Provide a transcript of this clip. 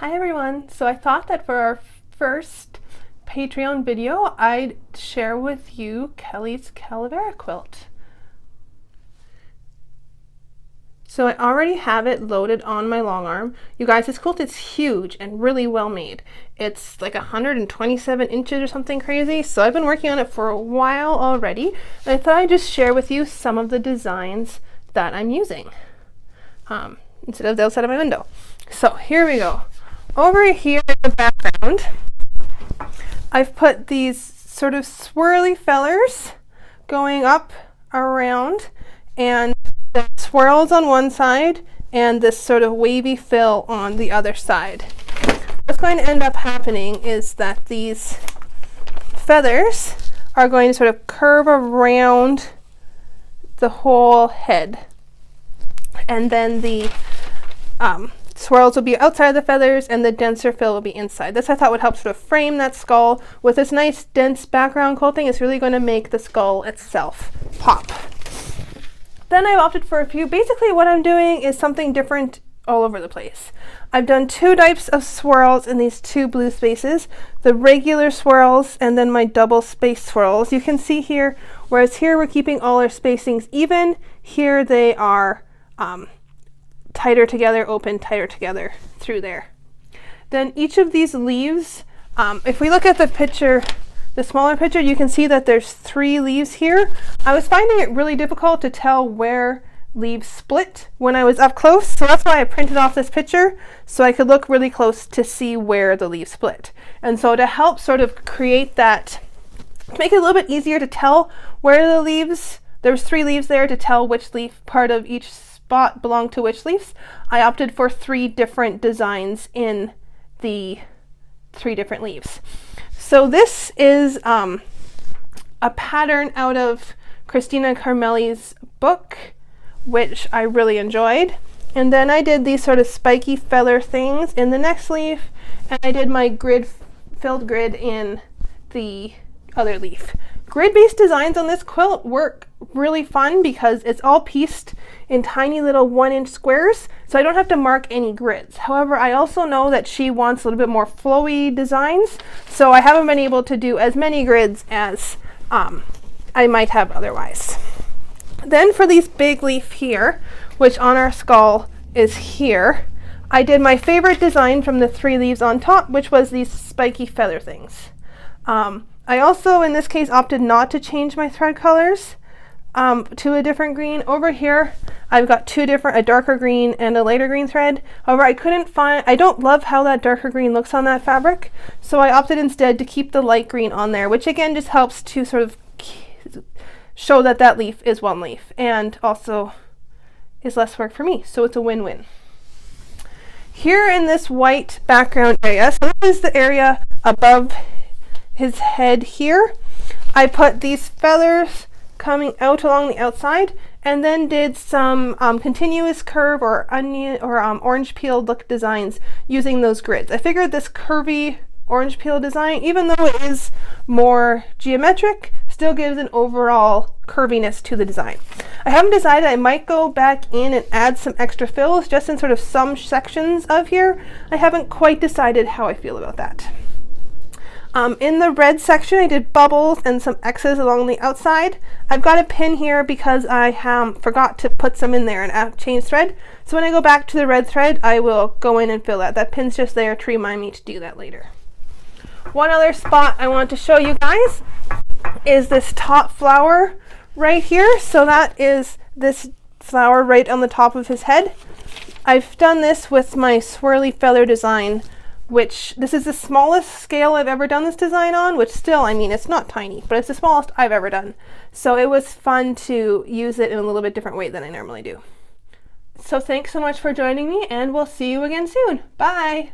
Hi everyone! So I thought that for our first Patreon video, I'd share with you Kelly's Calavera quilt. So I already have it loaded on my long arm. You guys, this quilt is huge and really well made. It's like 127 inches or something crazy, so I've been working on it for a while already, and I thought I'd just share with you some of the designs that I'm using instead of the outside of my window. So here we go. Over here in the background, I've put these sort of swirly fellers going up around, and the swirls on one side and this sort of wavy fill on the other side. What's going to end up happening is that these feathers are going to sort of curve around the whole head, and then the swirls will be outside of the feathers and the denser fill will be inside. This I thought would help sort of frame that skull. With this nice dense background quilting, it's really going to make the skull itself pop. Then I've opted for a few. Basically what I'm doing is something different all over the place. I've done two types of swirls in these two blue spaces, the regular swirls and then my double space swirls. You can see here, whereas here we're keeping all our spacings even, here they are tighter together, open, tighter together through there. Then each of these leaves, if we look at the picture, the smaller picture, you can see that there's 3 leaves here. I was finding it really difficult to tell where leaves split when I was up close, so that's why I printed off this picture so I could look really close to see where the leaves split. And so to help sort of create that, to make it a little bit easier to tell where the leaves, there was 3 leaves there, to tell which leaf part of each spot belonged to which leaves, I opted for 3 different designs in the 3 different leaves. So this is a pattern out of Christina Carmelli's book, which I really enjoyed. And then I did these sort of spiky feather things in the next leaf, and I did my filled grid in the other leaf. Grid-based designs on this quilt work really fun because it's all pieced in tiny little 1-inch squares, so I don't have to mark any grids. However, I also know that she wants a little bit more flowy designs, so I haven't been able to do as many grids as I might have otherwise. Then for these big leaf here, which on our skull is here, I did my favorite design from the 3 leaves on top, which was these spiky feather things. I also, in this case, opted not to change my thread colors to a different green. Over here, I've got 2 different, a darker green and a lighter green thread. However, I don't love how that darker green looks on that fabric, so I opted instead to keep the light green on there, which again just helps to sort of show that that leaf is one leaf and also is less work for me, so it's a win-win. Here in this white background area, so this is the area above his head here, I put these feathers coming out along the outside and then did some continuous curve or onion or orange peel look designs using those grids. I figured this curvy orange peel design, even though it is more geometric, still gives an overall curviness to the design. I haven't decided. I might go back in and add some extra fills just in sort of some sections of here. I haven't quite decided how I feel about that. In the red section, I did bubbles and some X's along the outside. I've got a pin here because I forgot to put some in there and change thread. So when I go back to the red thread, I will go in and fill that. That pin's just there to remind me to do that later. One other spot I want to show you guys is this top flower right here. So that is this flower right on the top of his head. I've done this with my swirly feather design, which this is the smallest scale I've ever done this design on, which still, I mean, it's not tiny, but it's the smallest I've ever done. So it was fun to use it in a little bit different way than I normally do. So thanks so much for joining me, and we'll see you again soon. Bye!